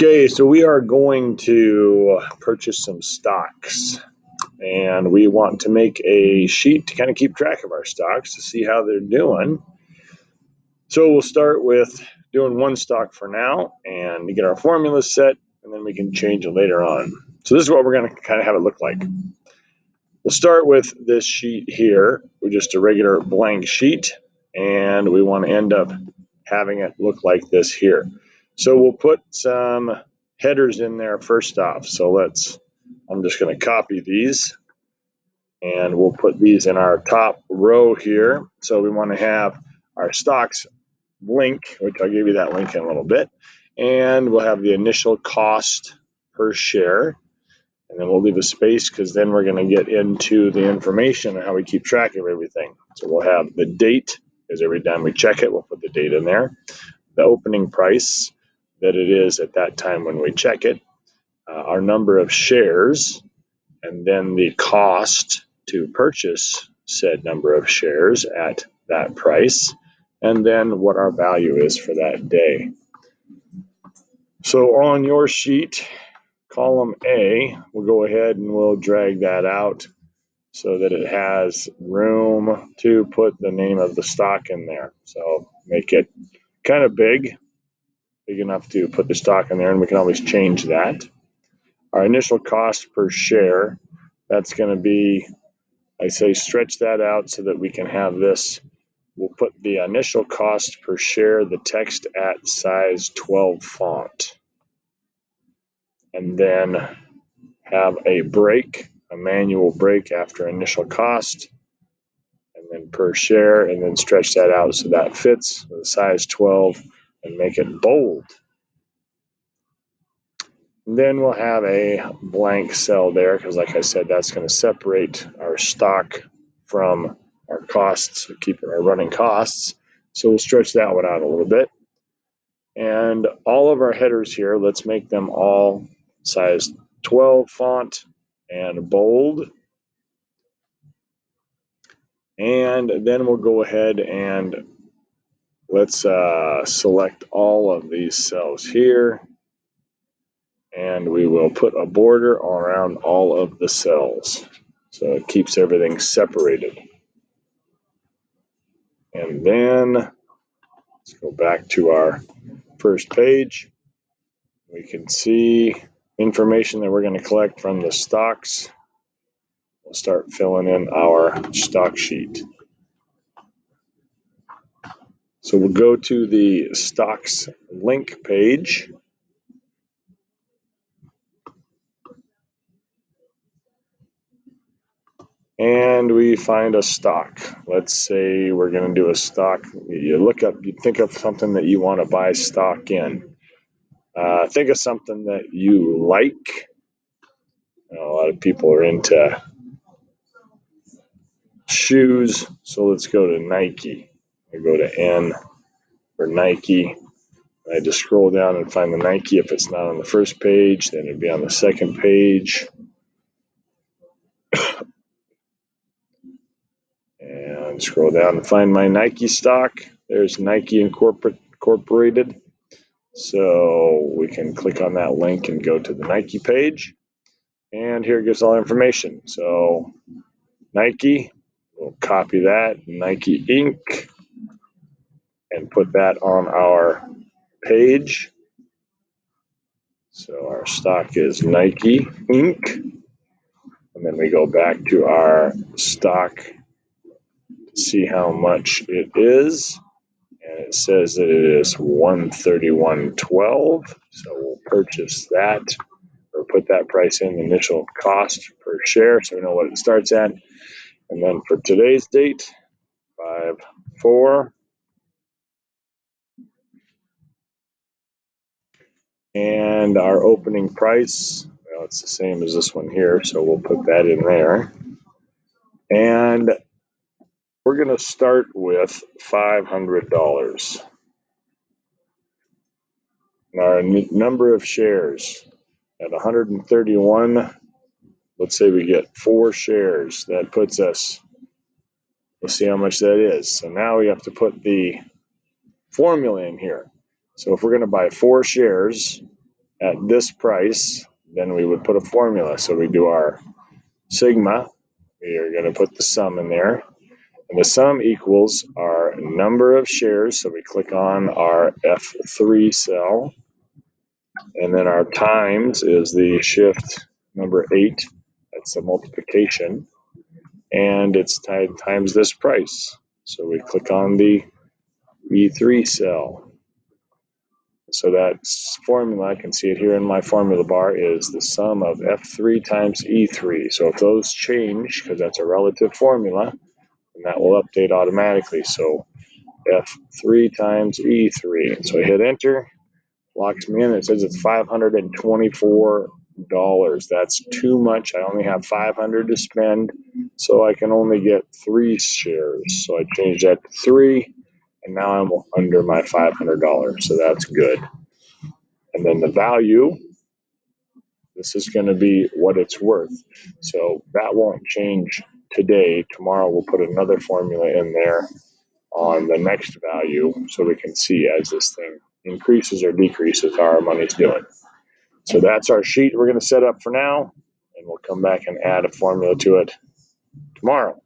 Okay, so we are going to purchase some stocks, and we want to make a sheet to kind of keep track of our stocks to see how they're doing. So we'll start with doing one stock for now and get our formula set, and then we can change it later on. So this is what we're going to kind of have it look like. We'll start with this sheet here, with just a regular blank sheet, and we want to end up having it look like this here. So we'll put some headers in there first off. So I'm just going to copy these, and we'll put these in our top row here. So we want to have our stocks link, which I'll give you that link in a little bit, and we'll have the initial cost per share. And then we'll leave a space because then we're going to get into the information and how we keep track of everything. So we'll have the date, because every time we check it, we'll put the date in there. The opening price that it is at that time when we check it. Our number of shares, and then the cost to purchase said number of shares at that price, and then what our value is for that day. So on your sheet, column A, we'll go ahead and we'll drag that out so that it has room to put the name of the stock in there. So make it kind of big enough to put the stock in there, and we can always change that. Our initial cost per share, that's going to be, I say stretch that out so that we can have this. We'll put the initial cost per share, the text at size 12 font. And then have a break, a manual break after initial cost, and then per share, and then stretch that out so that fits with a size 12 and make it bold. And then we'll have a blank cell there because, like I said, that's going to separate our stock from our costs, keeping our running costs. So we'll stretch that one out a little bit. And all of our headers here, let's make them all size 12 font and bold. And then we'll go ahead and let's select all of these cells here. And we will put a border around all of the cells. So it keeps everything separated. And then let's go back to our first page. We can see information that we're going to collect from the stocks. We'll start filling in our stock sheet. So we'll go to the stocks link page. And we find a stock. Let's say we're going to do a stock. You think of something that you want to buy stock in. Think of something that you like. A lot of people are into shoes, so let's go to Nike. I go to N for Nike. I just scroll down and find the Nike. If it's not on the first page, then it'd be on the second page. And scroll down and find my Nike stock. There's Nike Incorporated. So we can click on that link and go to the Nike page. And here it gives all information. So Nike, we'll copy that, Nike Inc., and put that on our page. So our stock is Nike Inc. And then we go back to our stock to see how much it is. And it says that it is $131.12. So we'll purchase that, or put that price in, the initial cost per share, so we know what it starts at. And then for today's date, 5/4. And our opening price, well, it's the same as this one here, so we'll put that in there. And we're going to start with $500. And our number of shares at 131, let's say we get 4 shares. That puts us, we'll see how much that is. So now we have to put the formula in here. So if we're going to buy 4 shares at this price, then we would put a formula. So we do our sigma. We are going to put the sum in there. And the sum equals our number of shares. So we click on our F3 cell. And then our times is the shift number 8. That's the multiplication. And it's times this price. So we click on the E3 cell. So that formula, I can see it here in my formula bar, is the sum of F3 times E3. So if those change, because that's a relative formula, then that will update automatically. So F3 times E3. And so I hit enter, locks me in. It says it's $524. That's too much. I only have $500 to spend, so I can only get 3 shares. So I changed that to 3, and now I'm under my $500. So that's good. And then the value, this is going to be what it's worth. So that won't change today. Tomorrow we'll put another formula in there on the next value so we can see as this thing increases or decreases how our money's doing. So that's our sheet we're going to set up for now, and we'll come back and add a formula to it tomorrow.